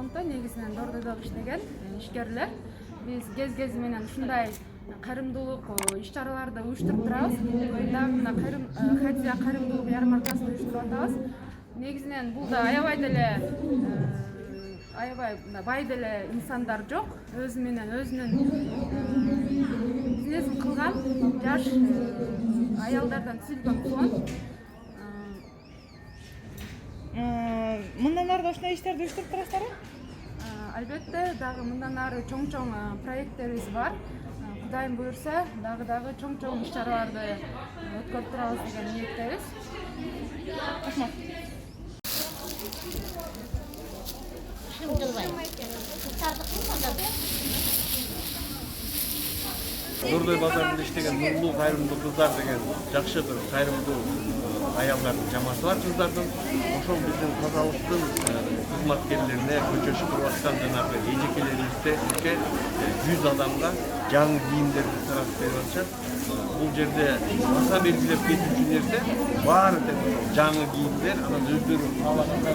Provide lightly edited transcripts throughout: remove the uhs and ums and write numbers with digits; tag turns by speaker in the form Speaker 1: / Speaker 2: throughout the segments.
Speaker 1: фонддо негизинен Дордойдо иштеген ишкерлер. Биз кез менен ушундай кайрымдуулук иш-чараларды уюштуруп турабыз. Дагы мына Хадия кайрымдуулук ярмаркасын уюштуруп атабыз. Негизинен бул да аябай бай деле инсандар жок. Өзү менен өзүнүн бизнесин кылган жаш аялдардан түзүлгөн фонд.
Speaker 2: Мындан ары да ушундай иштерди уюштуруп турасыздарбы?
Speaker 1: Албетте, дагы мындан ары чоң проекттерибиз бар. Кудайым буюрса, дагы чоң иш-чараларды өткөрүп турабыз деген ниеттебиз.
Speaker 2: Рахмат.
Speaker 3: Дордой базарында иштеген Нурлуу кайрымдуу кыздар деген жакшы бир кайрымдуу аялдардын жамааты бар кыздардын. Ошол биздин тазалыктын кызматкерлерине көчө чыгып аткан жанагы эжекелерибизде 100 адамга жаңы кийимдерди таратып берип атышат. Бул жерде аса белгилеп кетүүчү нерсе баары жаңы кийимдер, анан өздөрү каалагандай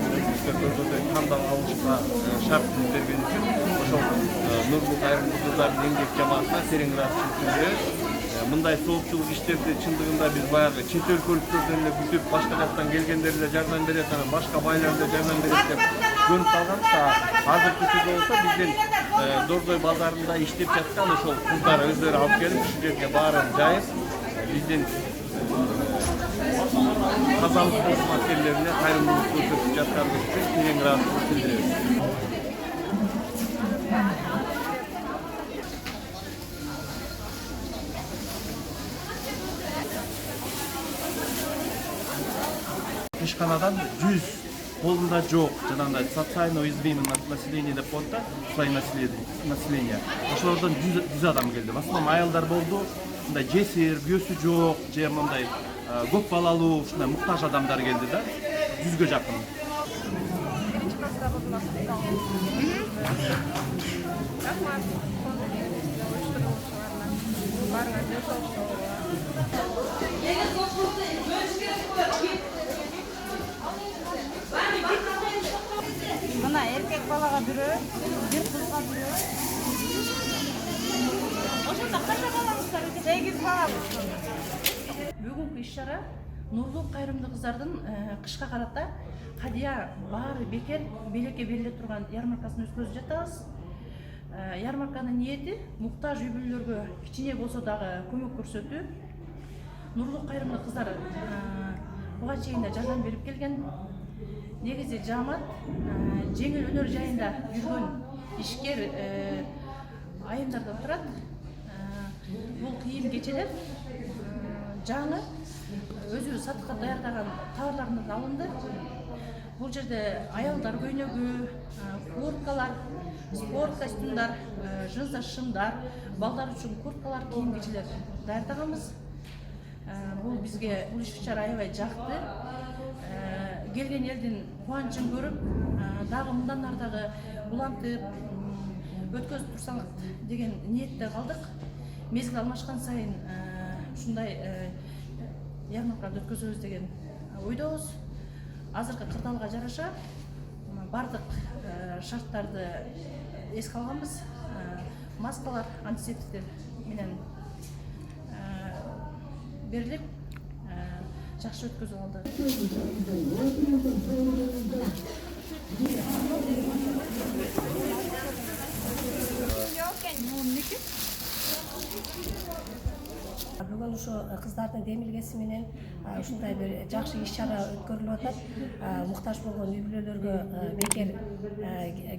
Speaker 3: тандап алышка шарт берген үчүн ошол Нурлуу кайрымдуу кыздардын эмгек жамаатына терең ыраазычылык билдиребиз. Мындай соопчулук иштерди чындыгында биз баягы чет өлкөлүктөрдөн эле күтүп, башка жактан келгендерге жардам берет, анан башка байлар да жардам берет деп көнүп калганбыз. Азыркы күндө болсо биздин Дордой базарында иштеп жаткан ошол кыздар өздөрү алып келип ушул жерге баарын жайып, биздин тазалык кызматкерлерине кайрымдуулук көрсөтүп жатканыбыз үчүн терең ыраазычылык билдиребиз.
Speaker 4: Ишканадан 100 колунда жок жанагындай социально уязвимый население деп коет да, слой населения. Ошолордон 100 адам келди. В основном аялдар болду. Мындай жесир, күйөөсү жок, же мындай көп балалуу, ушундай муктаж адамдар келди да. 100ге жакын.
Speaker 2: Мына эркек балага бирөө, бир кызга бирөө. Ошондо канча балаңыздар? 8 бала. Бүгүнкү иш-чара Нурлуу кайрымдуу кыздардын кышка карата Хадия баары бекер белекке бериле турган ярмаркасын өткөзүп жатабыз. Ярмарканын ниети муктаж үй бүлөлөргө кичине болсо дагы көмөк көрсөтүү. Нурлуу кайрымдуу кыздар буга чейин да жардам берип келген. Негизи жамаат жеңил өнөр жайында жүргөн ишкер айымдардан турат. Бул кийим кечелер жаңы өзү сатыкка даярдаган товарларынан алынды. Бул жерде аялдар көйнөгү, курткалар, спорт костюмдар, жынса шымдар, балдар үчүн курткалар, кийим кечелер даярдаганбыз. Бул бизге бул иш-чара аябай жакты. Келген элдин кубанычын көрүп, дагы мындан ары дагы улантып өткөзүп турсаңыз деген ниетте калдык. Мезгил алмашкан сайын ушундай ярмарканы өткөзөбүз деген ойдобуз. Азыркы кырдаалга жараша бардык шарттарды эске алганбыз. Маскалар, антисептиктер менен берилип жакшы өткөзүп алды.
Speaker 5: Бүгүн ушу кыздардын демилгеси менен ушундай бир жакшы иш-чара өткөрүлүп атат. Муктаж болгон үй бүлөлөргө бекер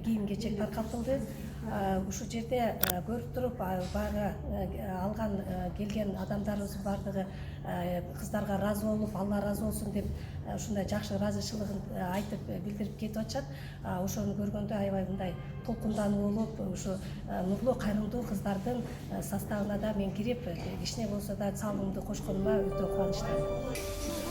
Speaker 5: кийим-кечек таркатылды. Ушу жерде көрүп туруп баягы алган келген адамдарыбыздын бардыгы кыздарга ыраазы болуп, Алла ыраазы болсун деп ушундай жакшы ыраазычылыгын айтып билдирип кетип атышат. Ошону көргөндө аябай мындай толкундануу болуп, ушу Нурлуу кайрымдуу кыздардын составына да мен кирип, кичине болсо да салымымды кошконума өтө кубанычтамын.